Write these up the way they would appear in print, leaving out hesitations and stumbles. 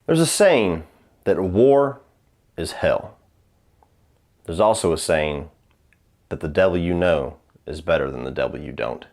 There's a saying that war is hell. There's also a saying that the devil you know is better than the devil you don't.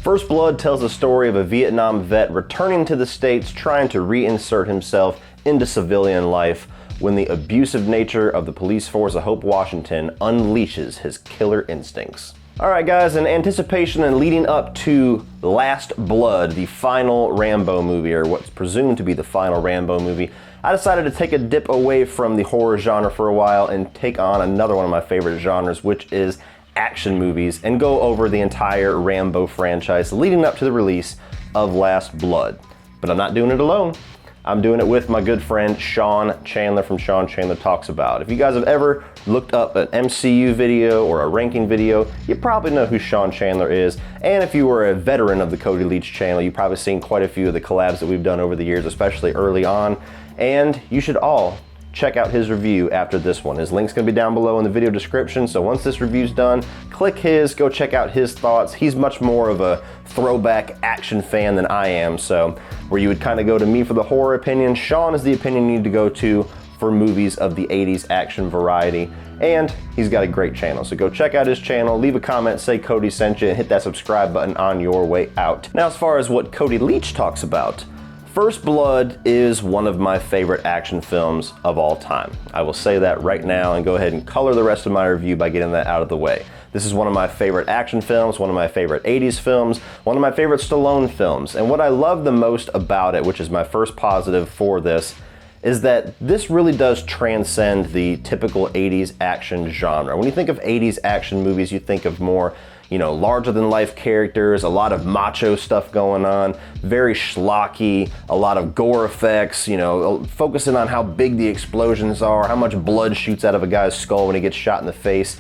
First Blood tells the story of a Vietnam vet returning to the States trying to reinsert himself into civilian life when the abusive nature of the police force of Hope, Washington unleashes his killer instincts. Alright guys, in anticipation and leading up to Last Blood, the final Rambo movie, or what's presumed to be the final Rambo movie, I decided to take a dip away from the horror genre for a while and take on another one of my favorite genres, which is action movies, and go over the entire Rambo franchise leading up to the release of Last Blood. But I'm not doing it alone. I'm doing it with my good friend Sean Chandler from Sean Chandler Talks About. If you guys have ever looked up an MCU video or a ranking video, you probably know who Sean Chandler is. And if you were a veteran of the Cody Leach channel, you've probably seen quite a few of the collabs that we've done over the years, especially early on. And you should all check out his review after this one. His link's gonna be down below in the video description, so once this review's done, click his, go check out his thoughts. He's much more of a throwback action fan than I am, so where you would kind of go to me for the horror opinion, Sean is the opinion you need to go to for movies of the 80s action variety, and he's got a great channel. So go check out his channel, leave a comment, say Cody sent you, and hit that subscribe button on your way out. Now, as far as what Cody Leach talks about, First Blood is one of my favorite action films of all time. I will say that right now and go ahead and color the rest of my review by getting that out of the way. This is one of my favorite action films, one of my favorite 80s films, one of my favorite Stallone films. And what I love the most about it, which is my first positive for this, is that this really does transcend the typical 80s action genre. When you think of 80s action movies, you think of more, you know, larger than life characters, a lot of macho stuff going on, very schlocky, a lot of gore effects, you know, focusing on how big the explosions are, how much blood shoots out of a guy's skull when he gets shot in the face.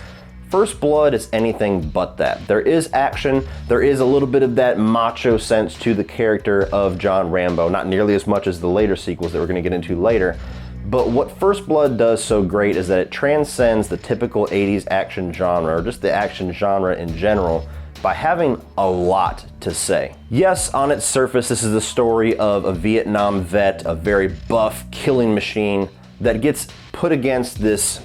First Blood is anything but that. There is action, there is a little bit of that macho sense to the character of John Rambo, not nearly as much as the later sequels that we're gonna get into later. But what First Blood does so great is that it transcends the typical 80s action genre, or just the action genre in general, by having a lot to say. Yes, on its surface, this is the story of a Vietnam vet, a very buff killing machine that gets put against this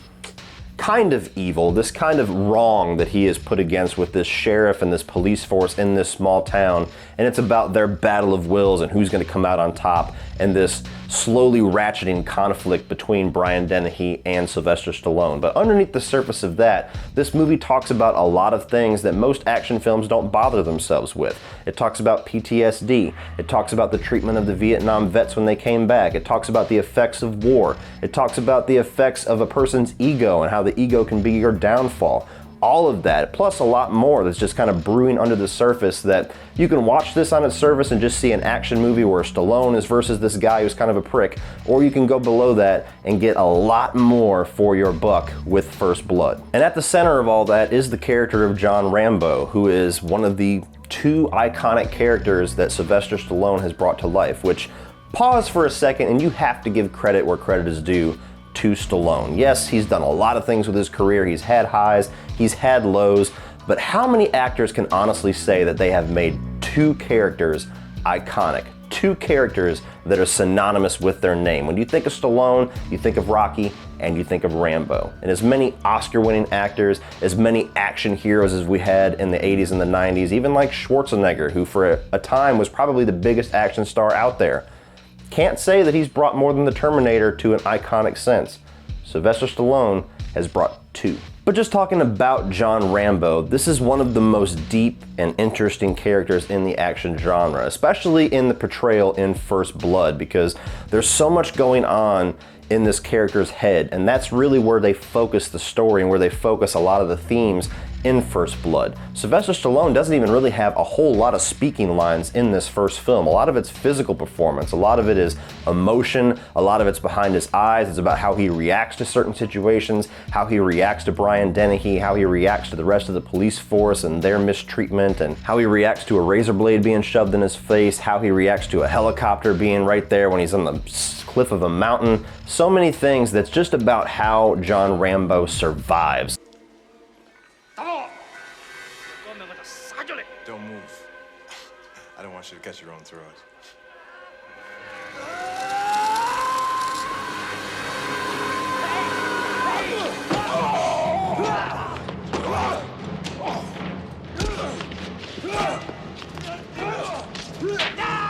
kind of evil, this kind of wrong that he is put against with this sheriff and this police force in this small town, and it's about their battle of wills and who's going to come out on top, and this slowly ratcheting conflict between Brian Dennehy and Sylvester Stallone. But underneath the surface of that, this movie talks about a lot of things that most action films don't bother themselves with. It talks about PTSD, it talks about the treatment of the Vietnam vets when they came back, it talks about the effects of war, it talks about the effects of a person's ego and how the ego can be your downfall. All of that, plus a lot more that's just kind of brewing under the surface, that you can watch this on its surface and just see an action movie where Stallone is versus this guy who's kind of a prick, or you can go below that and get a lot more for your buck with First Blood. And at the center of all that is the character of John Rambo, who is one of the two iconic characters that Sylvester Stallone has brought to life, which, pause for a second, and you have to give credit where credit is due to Stallone. Yes, he's done a lot of things with his career. He's had highs, he's had lows, but how many actors can honestly say that they have made two characters iconic? Two characters that are synonymous with their name. When you think of Stallone, you think of Rocky, and you think of Rambo. And as many Oscar-winning actors, as many action heroes as we had in the 80s and the 90s, even like Schwarzenegger, who for a time was probably the biggest action star out there, can't say that he's brought more than the Terminator to an iconic sense. Sylvester Stallone has brought two. But just talking about John Rambo, this is one of the most deep and interesting characters in the action genre, especially in the portrayal in First Blood, because there's so much going on in this character's head, and that's really where they focus the story and where they focus a lot of the themes in First Blood. Sylvester Stallone doesn't even really have a whole lot of speaking lines in this first film. A lot of it's physical performance, a lot of it is emotion, a lot of it's behind his eyes. It's about how he reacts to certain situations, how he reacts to Brian Dennehy, how he reacts to the rest of the police force and their mistreatment, and how he reacts to a razor blade being shoved in his face, how he reacts to a helicopter being right there when he's on the cliff of a mountain. So many things that's just about how John Rambo survives. Don't move. I don't want you to catch your own throat.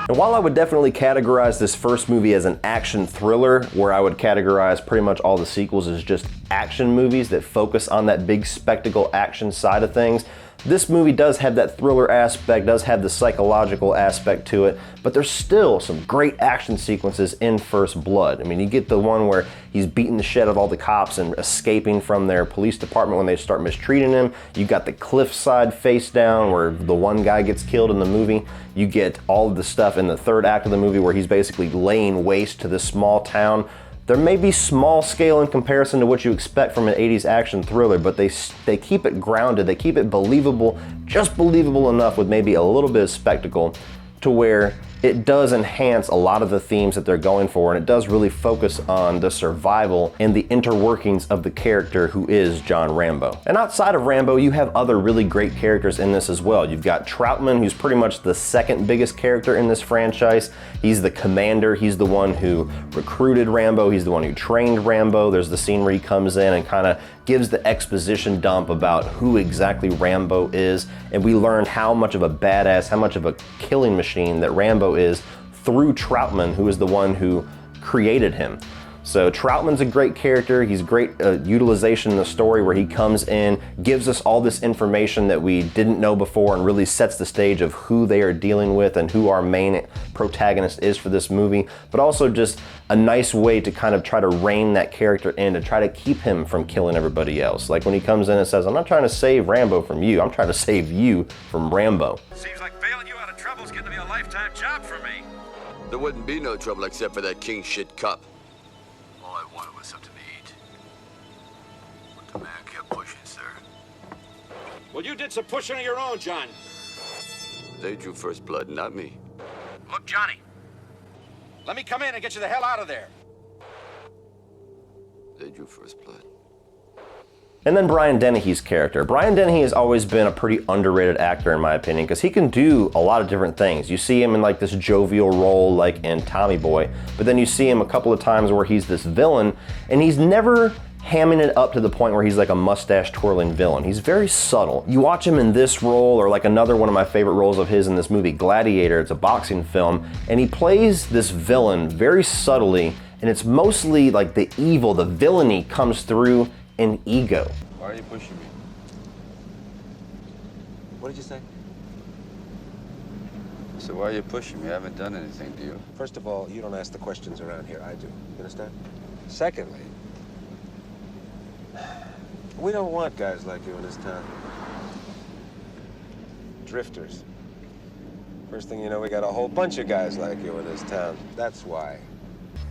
And while I would definitely categorize this first movie as an action thriller, where I would categorize pretty much all the sequels as just action movies that focus on that big spectacle action side of things, this movie does have that thriller aspect, does have the psychological aspect to it, but there's still some great action sequences in First Blood. I mean, you get the one where he's beating the shit out of all the cops and escaping from their police department when they start mistreating him. You got the cliffside face down where the one guy gets killed in the movie. You get all of the stuff in the third act of the movie where he's basically laying waste to this small town. There may be small scale in comparison to what you expect from an 80s action thriller, but they keep it grounded, they keep it believable, just believable enough with maybe a little bit of spectacle to where it does enhance a lot of the themes that they're going for, and it does really focus on the survival and the interworkings of the character who is John Rambo. And outside of Rambo, you have other really great characters in this as well. You've got Troutman, who's pretty much the second biggest character in this franchise. He's the commander, he's the one who recruited Rambo, he's the one who trained Rambo. There's the scene where he comes in and kind of gives the exposition dump about who exactly Rambo is, and we learned how much of a badass, how much of a killing machine that Rambo is through Troutman, who is the one who created him. So Troutman's a great character. He's great utilization in the story where he comes in, gives us all this information that we didn't know before, and really sets the stage of who they are dealing with and who our main protagonist is for this movie, but also just a nice way to kind of try to rein that character in, to try to keep him from killing everybody else. Like when he comes in and says, I'm not trying to save Rambo from you, I'm trying to save you from Rambo. Seems like bailing you out of trouble's getting to be a lifetime job for me. There wouldn't be no trouble except for that king shit cup. All I wanted was something to eat. But the man kept pushing, sir. Well, you did some pushing of your own, John. They drew first blood, not me. Look, Johnny. Let me come in and get you the hell out of there. They drew first blood. And then Brian Dennehy's character. Brian Dennehy has always been a pretty underrated actor in my opinion, because he can do a lot of different things. You see him in like this jovial role like in Tommy Boy, but then you see him a couple of times where he's this villain, and he's never hamming it up to the point where he's like a mustache twirling villain. He's very subtle. You watch him in this role, or like another one of my favorite roles of his in this movie, Gladiator. It's a boxing film, and he plays this villain very subtly, and it's mostly like the evil, the villainy comes through in ego. Why are you pushing me? What did you say? So why are you pushing me? I haven't done anything to you. First of all, you don't ask the questions around here. I do. You understand? Secondly, we don't want guys like you in this town. Drifters. First thing you know, we got a whole bunch of guys like you in this town. That's why.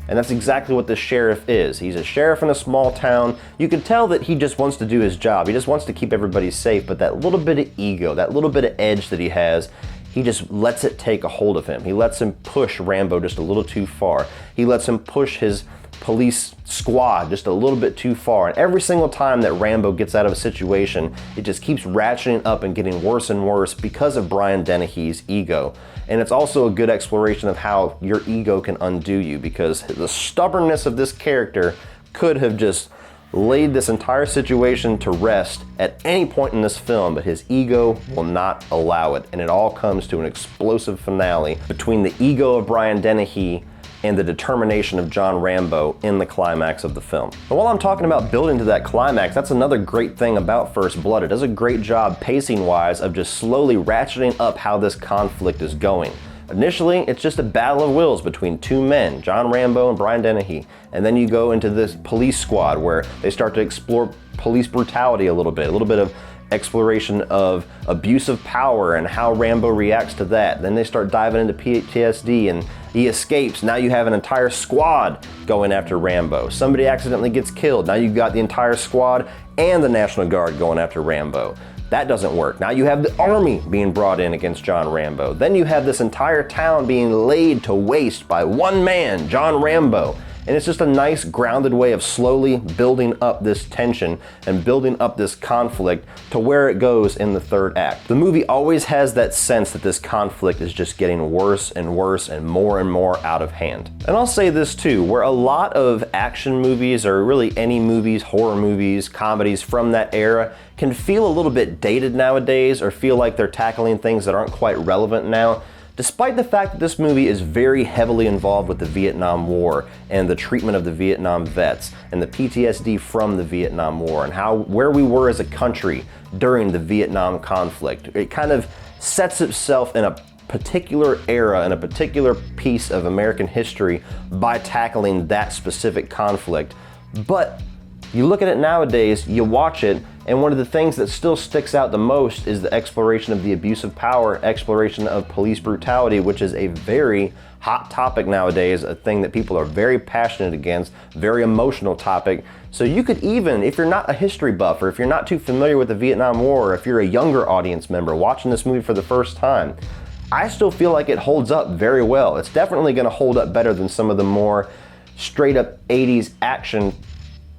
And that's exactly what the sheriff is. He's a sheriff in a small town. You can tell that he just wants to do his job. He just wants to keep everybody safe, but that little bit of ego, that little bit of edge that he has, he just lets it take a hold of him. He lets him push Rambo just a little too far. He lets him push his police squad just a little bit too far. And every single time that Rambo gets out of a situation, it just keeps ratcheting up and getting worse and worse because of Brian Dennehy's ego. And it's also a good exploration of how your ego can undo you, because the stubbornness of this character could have just laid this entire situation to rest at any point in this film, but his ego will not allow it. And it all comes to an explosive finale between the ego of Brian Dennehy and the determination of John Rambo in the climax of the film. And while I'm talking about building to that climax, that's another great thing about First Blood. It does a great job pacing-wise of just slowly ratcheting up how this conflict is going. Initially, it's just a battle of wills between two men, John Rambo and Brian Dennehy. And then you go into this police squad where they start to explore police brutality a little bit of exploration of abuse of power and how Rambo reacts to that. Then they start diving into PTSD and he escapes. Now you have an entire squad going after Rambo. Somebody accidentally gets killed. Now you've got the entire squad and the National Guard going after Rambo. That doesn't work. Now you have the army being brought in against John Rambo. Then you have this entire town being laid to waste by one man, John Rambo. And it's just a nice grounded way of slowly building up this tension and building up this conflict to where it goes in the third act. The movie always has that sense that this conflict is just getting worse and worse and more out of hand. And I'll say this too, where a lot of action movies, or really any movies, horror movies, comedies from that era, can feel a little bit dated nowadays or feel like they're tackling things that aren't quite relevant now. Despite the fact that this movie is very heavily involved with the Vietnam War and the treatment of the Vietnam vets and the PTSD from the Vietnam War and where we were as a country during the Vietnam conflict, it kind of sets itself in a particular era and a particular piece of American history by tackling that specific conflict. But you look at it nowadays, you watch it, and one of the things that still sticks out the most is the exploration of the abuse of power, exploration of police brutality, which is a very hot topic nowadays, a thing that people are very passionate against, very emotional topic. So you could even, if you're not a history buff, or if you're not too familiar with the Vietnam War, or if you're a younger audience member watching this movie for the first time, I still feel like it holds up very well. It's definitely gonna hold up better than some of the more straight up 80s action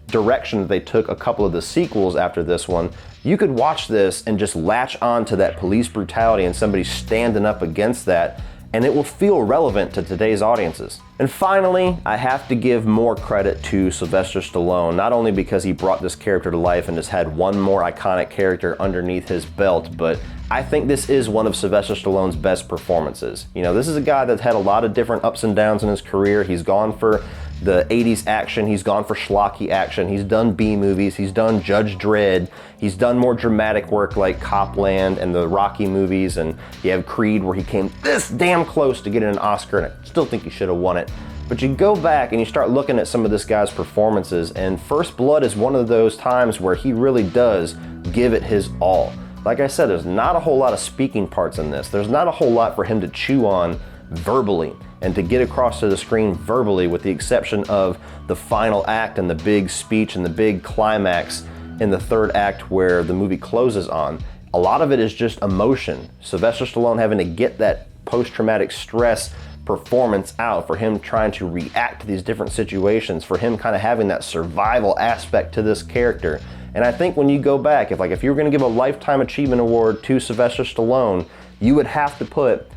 direction that they took a couple of the sequels after this one. You could watch this and just latch on to that police brutality and somebody standing up against that, and it will feel relevant to today's audiences. And finally, I have to give more credit to Sylvester Stallone, not only because he brought this character to life and has had one more iconic character underneath his belt, but I think this is one of Sylvester Stallone's best performances. You know, this is a guy that's had a lot of different ups and downs in his career. He's gone for the 80s action, he's gone for schlocky action, he's done B movies, he's done Judge Dredd, he's done more dramatic work like Copland and the Rocky movies, and you have Creed where he came this damn close to getting an Oscar, and I still think he should have won it. But you go back and you start looking at some of this guy's performances, and First Blood is one of those times where he really does give it his all. Like I said, there's not a whole lot of speaking parts in this. There's not a whole lot for him to chew on verbally and to get across to the screen verbally, with the exception of the final act and the big speech and the big climax in the third act where the movie closes on. A lot of it is just emotion. Sylvester Stallone having to get that post-traumatic stress performance out, for him trying to react to these different situations, for him kind of having that survival aspect to this character. And I think when you go back, if you were going to give a Lifetime Achievement Award to Sylvester Stallone, you would have to put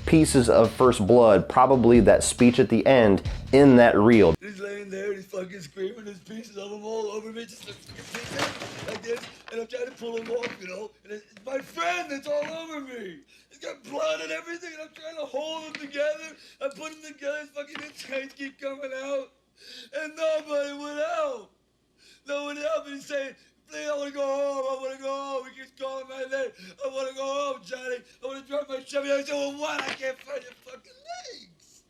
pieces of First Blood, probably that speech at the end, in that reel. He's laying there and he's fucking screaming, there's pieces of him all over me, just like this, and I'm trying to pull him off, you know, and it's my friend that's all over me. He's got blood and everything, and I'm trying to hold him together. I'm putting him together, his fucking insides keep coming out, and nobody would help. No one would help, and he's saying, please, I want to go home, I want to go home. He keeps calling my name. I want to go home, Johnny. I want to drop my Chevy. I said, well, what? I can't find your fucking legs.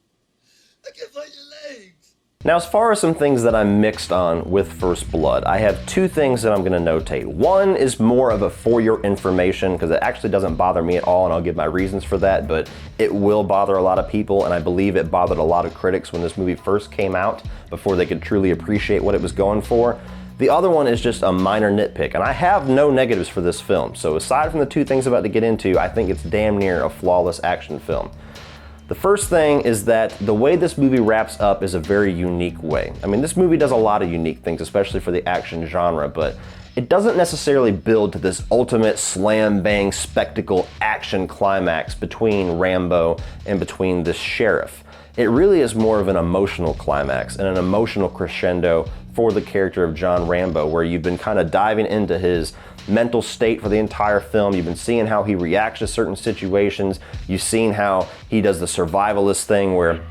I can't find your legs. Now, as far as some things that I'm mixed on with First Blood, I have two things that I'm going to notate. One is more of a for your information, because it actually doesn't bother me at all, and I'll give my reasons for that, but it will bother a lot of people, and I believe it bothered a lot of critics when this movie first came out, before they could truly appreciate what it was going for. The other one is just a minor nitpick, and I have no negatives for this film. So aside from the two things I'm about to get into, I think it's damn near a flawless action film. The first thing is that the way this movie wraps up is a very unique way. I mean, this movie does a lot of unique things, especially for the action genre, but it doesn't necessarily build to this ultimate slam bang spectacle action climax between Rambo and between this sheriff. It really is more of an emotional climax and an emotional crescendo for the character of John Rambo, where you've been kind of diving into his mental state for the entire film. You've been seeing how he reacts to certain situations. You've seen how he does the survivalist thing, where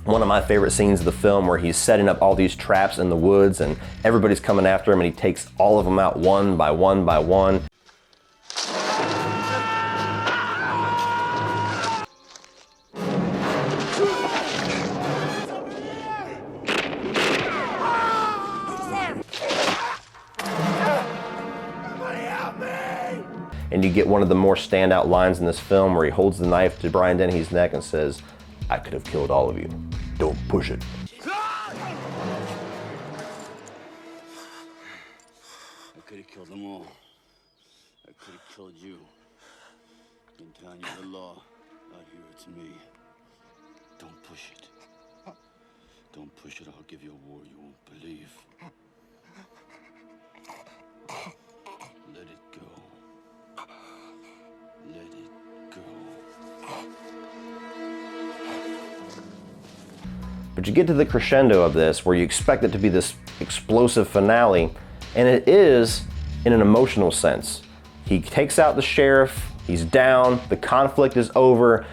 one of my favorite scenes of the film where he's setting up all these traps in the woods and everybody's coming after him, and he takes all of them out one by one by one. and you get one of the more standout lines in this film where he holds the knife to Brian Dennehy's neck and says, "I could have killed all of you. Don't push it." I could have killed them all. I could have killed you. In town, you're the law. Out here, it's me. Don't push it. Don't push it, I'll give you a war you won't believe. Let it go. Let it go. But you get to the crescendo of this where you expect it to be this explosive finale, and it is in an emotional sense. He takes out the sheriff, he's down, the conflict is over,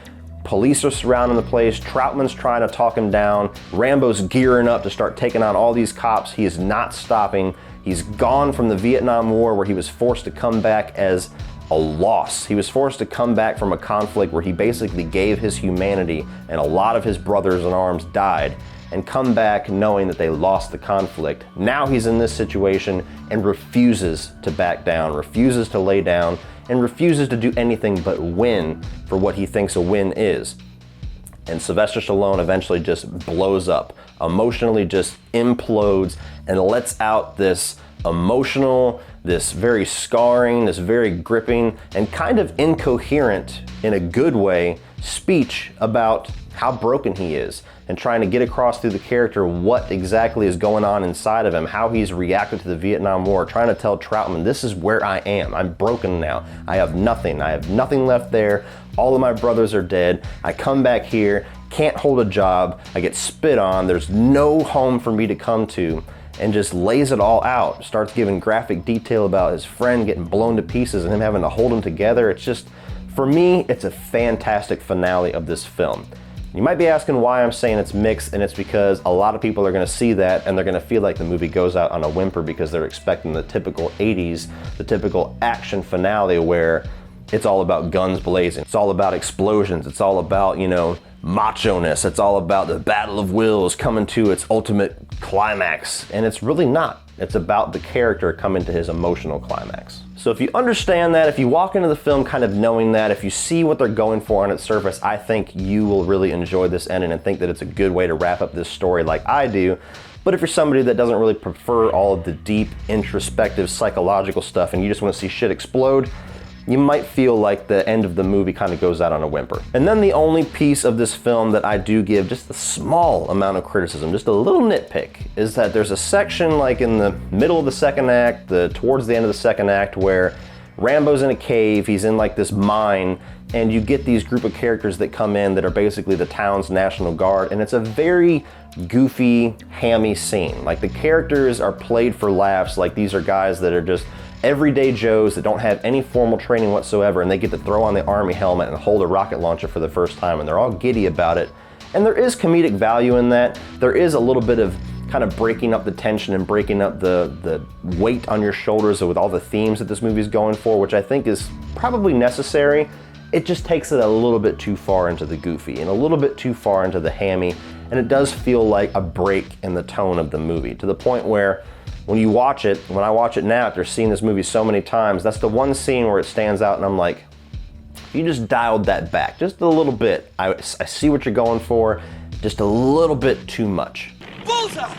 police are surrounding the place, Troutman's trying to talk him down, Rambo's gearing up to start taking on all these cops. He is not stopping. He's gone from the Vietnam War where he was forced to come back as a loss. He was forced to come back from a conflict where he basically gave his humanity and a lot of his brothers in arms died, and come back knowing that they lost the conflict. Now he's in this situation and refuses to back down, refuses to lay down, and refuses to do anything but win for what he thinks a win is. And Sylvester Stallone eventually just blows up, emotionally just implodes, and lets out this emotional, this very scarring, this very gripping, and kind of incoherent, in a good way, speech about how broken he is, and trying to get across through the character what exactly is going on inside of him, how he's reacted to the Vietnam War, trying to tell Troutman, this is where I am. I'm broken now. I have nothing left there. All of my brothers are dead. I come back here, can't hold a job. I get spit on. There's no home for me to come to, and just lays it all out. Starts giving graphic detail about his friend getting blown to pieces and him having to hold them together. It's just, for me, it's a fantastic finale of this film. You might be asking why I'm saying it's mixed, and it's because a lot of people are gonna see that and they're gonna feel like the movie goes out on a whimper because they're expecting the typical 80s, the typical action finale where it's all about guns blazing. It's all about explosions. It's all about, you know, macho-ness. It's all about the battle of wills coming to its ultimate climax. And it's really not. It's about the character coming to his emotional climax. So if you understand that, if you walk into the film kind of knowing that, if you see what they're going for on its surface, I think you will really enjoy this ending and think that it's a good way to wrap up this story like I do. But if you're somebody that doesn't really prefer all of the deep, introspective, psychological stuff and you just want to see shit explode, you might feel like the end of the movie kind of goes out on a whimper. And then the only piece of this film that I do give just a small amount of criticism, just a little nitpick, is that there's a section like in the middle of the second act, towards the end of the second act, where Rambo's in a cave, he's in like this mine, and you get these group of characters that come in that are basically the town's National Guard, and it's a very goofy, hammy scene. Like the characters are played for laughs, like these are guys that are just everyday Joes that don't have any formal training whatsoever, and they get to throw on the army helmet and hold a rocket launcher for the first time, and they're all giddy about it. And there is comedic value in that. There is a little bit of kind of breaking up the tension and breaking up the weight on your shoulders with all the themes that this movie is going for, which I think is probably necessary. It just takes it a little bit too far into the goofy and a little bit too far into the hammy, and it does feel like a break in the tone of the movie, to the point where when you watch it, when I watch it now after seeing this movie so many times, that's the one scene where it stands out and I'm like, you just dialed that back just a little bit. I see what you're going for, just a little bit too much. Bullseye!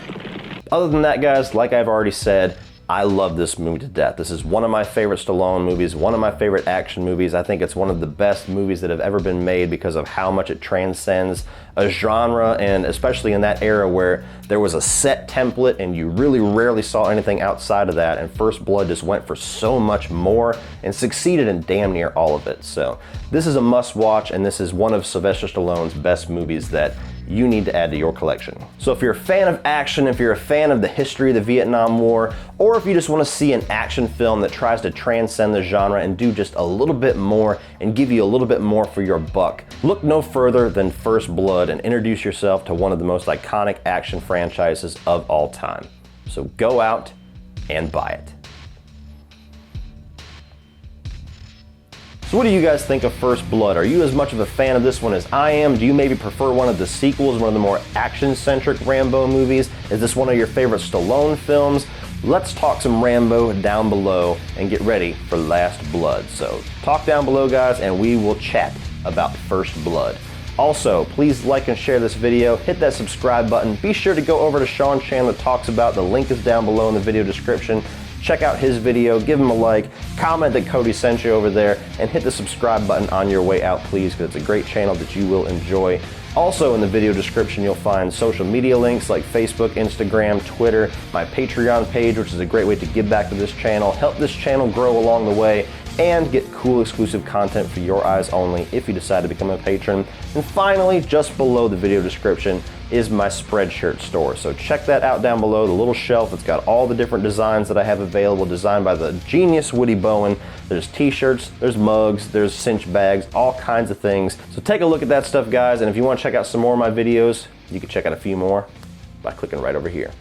Other than that, guys, like I've already said, I love this movie to death. This is one of my favorite Stallone movies, one of my favorite action movies. I think it's one of the best movies that have ever been made because of how much it transcends a genre, and especially in that era where there was a set template and you really rarely saw anything outside of that, and First Blood just went for so much more and succeeded in damn near all of it. So this is a must watch, and this is one of Sylvester Stallone's best movies that you need to add to your collection. So if you're a fan of action, if you're a fan of the history of the Vietnam War, or if you just want to see an action film that tries to transcend the genre and do just a little bit more and give you a little bit more for your buck, look no further than First Blood and introduce yourself to one of the most iconic action franchises of all time. So go out and buy it. So what do you guys think of First Blood? Are you as much of a fan of this one as I am? Do you maybe prefer one of the sequels, one of the more action-centric Rambo movies? Is this one of your favorite Stallone films? let's talk some Rambo down below and get ready for Last Blood. So talk down below, guys, and we will chat about First Blood. Also, please like and share this video, hit that subscribe button. Be sure to go over to Sean's channel that talks about, the link is down below in the video description. Check out his video, give him a like, comment that Cody sent you over there, and hit the subscribe button on your way out, please, because it's a great channel that you will enjoy. Also in the video description, you'll find social media links like Facebook, Instagram, Twitter, my Patreon page, which is a great way to give back to this channel, help this channel grow along the way, and get cool exclusive content for your eyes only if you decide to become a patron. And finally, just below the video description is my Spreadshirt store. So check that out down below, the little shelf. It's got all the different designs that I have available, designed by the genius Woody Bowen. There's t-shirts, there's mugs, there's cinch bags, all kinds of things. So take a look at that stuff, guys, and if you want to check out some more of my videos, you can check out a few more by clicking right over here.